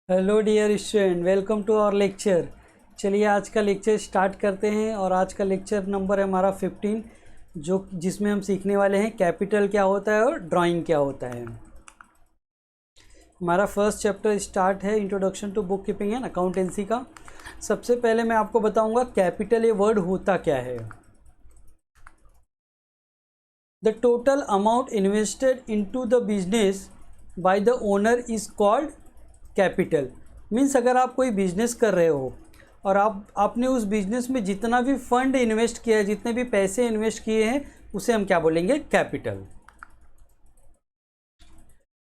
Hello dear student, welcome to our lecture. चलिए आज का लेक्चर स्टार्ट करते हैं और आज का लेक्चर नंबर है हमारा 15, जिसमें हम सीखने वाले हैं कैपिटल क्या होता है और ड्राइंग क्या होता है। हमारा फर्स्ट चैप्टर स्टार्ट है introduction to book keeping and accountancy का। सबसे पहले मैं आपको बताऊंगा कैपिटल ये वर्ड होता क्या है। The total amount invested into the business by the owner is called capital. Means अगर आप कोई बिजनेस कर रहे हो और आपने उस बिजनेस में जितना भी फंड इन्वेस्ट किया है, जितने भी पैसे इन्वेस्ट किए हैं, उसे हम क्या बोलेंगे? कैपिटल।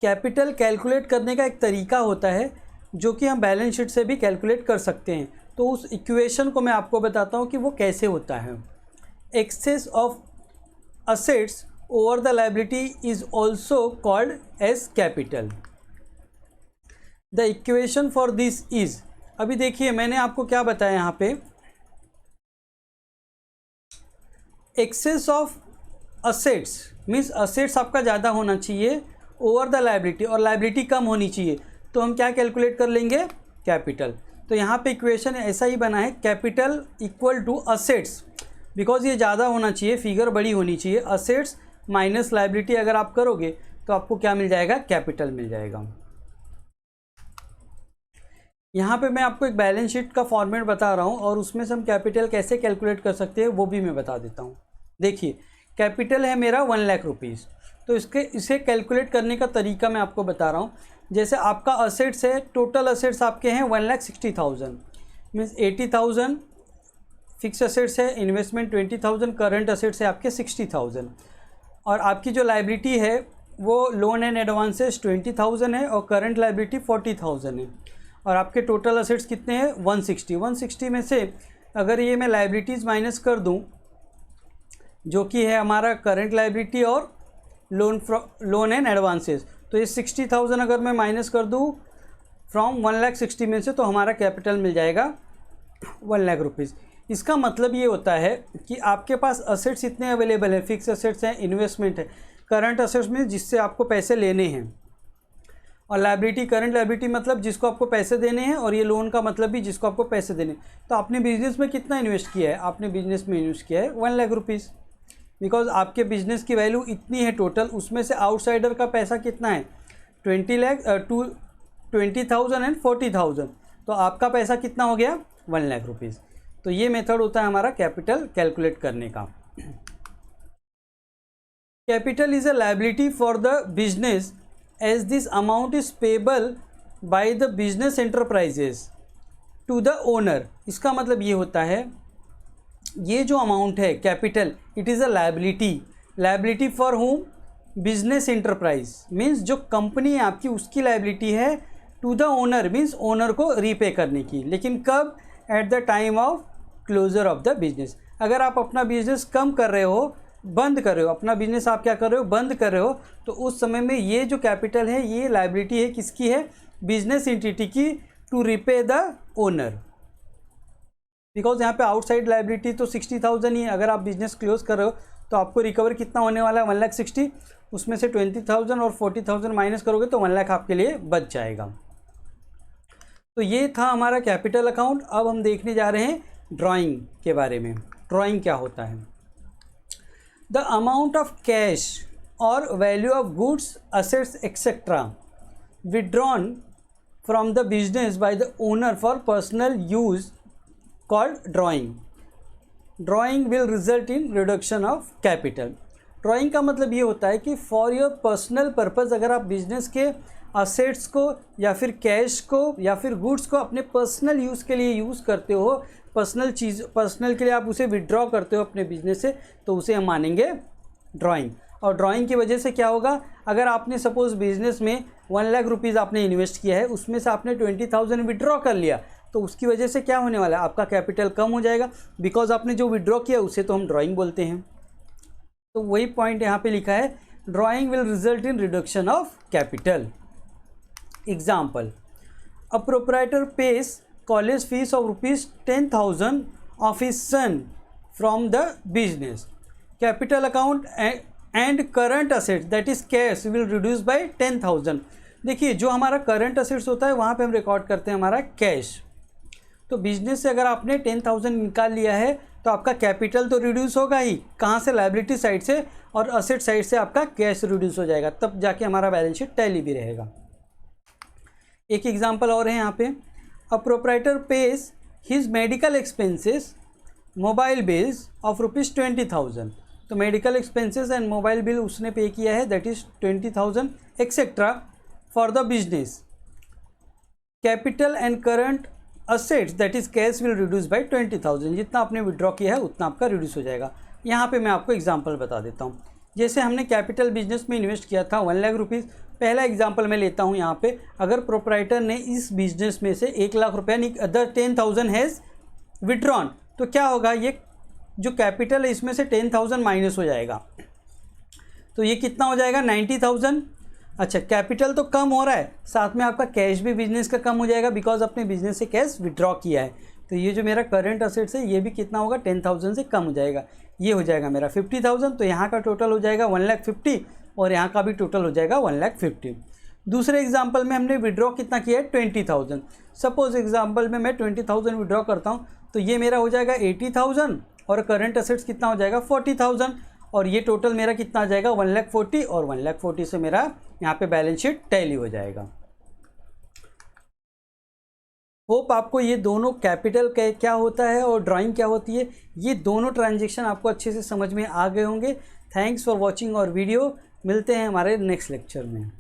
कैपिटल कैलकुलेट करने का एक तरीका होता है जो कि हम बैलेंस शीट से भी कैलकुलेट कर सकते हैं। तो उस इक्वेशन को मैं आपको बताता हूँ कि वो कैसे होता है। Excess of assets over the liability is also called as capital. The equation for this is, अभी देखिए मैंने आपको क्या बताया यहाँ पे, excess of assets means assets आपका ज़्यादा होना चाहिए ओवर द लायबिलिटी, और लायबिलिटी कम होनी चाहिए, तो हम क्या कैलकुलेट कर लेंगे? कैपिटल। तो यहाँ पे इक्वेशन ऐसा ही बना है, capital equal to assets, because ये ज़्यादा होना चाहिए, फिगर बड़ी होनी चाहिए। असेट्स माइनस लायबिलिटी अगर आप करोगे तो आपको क्या मिल जाएगा? कैपिटल मिल जाएगा। यहाँ पे मैं आपको एक बैलेंस शीट का फॉर्मेट बता रहा हूँ और उसमें से हम कैपिटल कैसे कैलकुलेट कर सकते हैं वो भी मैं बता देता हूँ। देखिए कैपिटल है मेरा 1 लाख रुपीज़, तो इसे कैलकुलेट करने का तरीका मैं आपको बता रहा हूँ। जैसे आपका असेट्स है, टोटल असेट्स आपके हैं 1,60,000, मीन्स 80,000 फिक्स असेट्स है, इन्वेस्टमेंट 20,000, करंट असेट्स है आपके 60,000, और आपकी जो लायबिलिटी है वो लोन एंड एडवांसेस 20,000 है और करंट लायबिलिटी 40,000 है, और आपके टोटल असेट्स कितने हैं? 160 में से अगर ये मैं लायबिलिटीज़ माइनस कर दूं, जो कि है हमारा करंट लायबिलिटी और लोन एंड एडवांसेस, तो ये 60,000 अगर मैं माइनस कर दूं फ्रॉम 1,60,000 में से, तो हमारा कैपिटल मिल जाएगा 1 लाख रुपीज़। इसका मतलब ये होता है कि आपके पास असेट्स इतने अवेलेबल हैं, फिक्स असेट्स हैं, इन्वेस्टमेंट है, करंट असेट्स में जिससे आपको पैसे लेने हैं, और लायबिलिटी, करंट लायबिलिटी मतलब जिसको आपको पैसे देने हैं, और ये लोन का मतलब भी जिसको आपको पैसे देने। तो आपने बिजनेस में कितना इन्वेस्ट किया है? आपने बिजनेस में इन्वेस्ट किया है 1 लाख रुपीज़, बिकॉज आपके बिजनेस की वैल्यू इतनी है टोटल। उसमें से आउटसाइडर का पैसा कितना है? 20,000 एंड 40,000, तो आपका पैसा कितना हो गया? 1 लाख रुपीज़। तो ये मेथड होता है हमारा कैपिटल कैलकुलेट करने का। Capital is a liability for the business as this amount is payable by the business enterprises to the owner। इसका मतलब ये होता है, ये जो अमाउंट है capital, it is a liability for whom? Business enterprise, means जो कंपनी है आपकी उसकी लायबिलिटी है to the owner, means owner को रीपे करने की। लेकिन कब? At the time of closure of the business. अगर आप अपना बिजनेस कम कर रहे हो, बंद कर रहे हो, अपना बिजनेस आप क्या कर रहे हो? बंद कर रहे हो, तो उस समय में ये जो कैपिटल है ये लायबिलिटी है किसकी है? बिजनेस एंटिटी की, to repay the owner. Because यहाँ पे आउटसाइड लायबिलिटी तो 60,000 ही है। अगर आप बिजनेस क्लोज कर रहे हो तो आपको रिकवर कितना होने वाला है? 1,60,000, उसमें से 20,000 और 40,000 माइनस करोगे तो 1 लाख आपके लिए बच जाएगा। तो ये था हमारा कैपिटल अकाउंट। अब हम देखने जा रहे हैं ड्राइंग के बारे में। ड्राइंग क्या होता है? The amount of cash or value of goods, assets, etc. withdrawn from the business by the owner for personal use called drawing. Drawing will result in reduction of capital. Drawing का मतलब ये होता है कि for your personal purpose, अगर आप business के assets को या फिर कैश को या फिर गुड्स को अपने पर्सनल यूज़ के लिए यूज़ करते हो, पर्सनल के लिए आप उसे विड्रॉ करते हो अपने बिजनेस से, तो उसे हम मानेंगे ड्राइंग। और ड्राइंग की वजह से क्या होगा? अगर आपने सपोज़ बिजनेस में 1 लाख रुपीज़ आपने इन्वेस्ट किया है, उसमें से आपने 20,000 विड्रॉ कर लिया, तो उसकी वजह से क्या होने वाला है? आपका कैपिटल कम हो जाएगा, बिकॉज आपने जो विड्रॉ किया उसे तो हम ड्राइंग बोलते हैं। तो वही पॉइंट यहाँ पे लिखा है, drawing will result in reduction of capital. Example, a proprietor page college fees of ₹10,000 of his son from the business. Capital account and current assets, that is cash, will reduce by 10,000. देखिए जो हमारा current assets होता है वहाँ पे हम record करते हैं हमारा कैश। तो बिजनेस से अगर आपने 10,000 निकाल लिया है तो आपका कैपिटल तो रिड्यूस होगा ही, कहाँ से, लायबिलिटी साइड से, और असेट साइड से आपका कैश रिड्यूस हो जाएगा, तब जाके हमारा बैलेंस शीट टैली भी रहेगा। एक एग्जांपल और है यहाँ पे, a proprietor pays his medical expenses mobile bills of ₹20,000। तो medical expenses and mobile bill उसने पे किया है, that is 20,000 etcetera for the business. Capital and current assets that is cash will reduce by 20,000। जितना आपने withdraw किया है उतना आपका रिड्यूस हो जाएगा। यहाँ पे मैं आपको एग्जांपल बता देता हूँ। जैसे हमने कैपिटल बिजनेस में इन्वेस्ट किया था 1 लाख रुपीज़। पहला एग्जांपल मैं लेता हूँ यहाँ पे, अगर प्रोप्राइटर ने इस बिजनेस में से 1 लाख रुपया अदर 10,000 हैज़ विड्रॉन, तो क्या होगा, ये जो कैपिटल है इसमें से 10,000 माइनस हो जाएगा, तो ये कितना हो जाएगा 90,000। अच्छा, कैपिटल तो कम हो रहा है, साथ में आपका कैश भी बिजनेस का कम हो जाएगा बिकॉज अपने बिजनेस से कैश विड्रॉ किया है। तो ये जो मेरा करंट असेट्स है ये भी कितना होगा, 10,000 से कम हो जाएगा, ये हो जाएगा मेरा 50,000। तो यहाँ का टोटल हो जाएगा 1,50,000 और यहाँ का भी टोटल हो जाएगा 1,50,000। दूसरे एग्जाम्पल में हमने विड्रॉ कितना किया है 20,000। सपोज एग्जाम्पल में मैं 20,000 विड्रॉ करता हूँ तो ये मेरा हो जाएगा 80,000 और करंट असेट्स कितना हो जाएगा 40,000 और ये टोटल मेरा कितना आ जाएगा 1,40,000 और 1,40,000 से मेरा यहाँ पे बैलेंस शीट टैली हो जाएगा। होप आपको ये दोनों कैपिटल क्या होता है और ड्राइंग क्या होती है, ये दोनों ट्रांजेक्शन आपको अच्छे से समझ में आ गए होंगे। थैंक्स फॉर वॉचिंग और वीडियो। मिलते हैं हमारे नेक्स्ट लेक्चर में।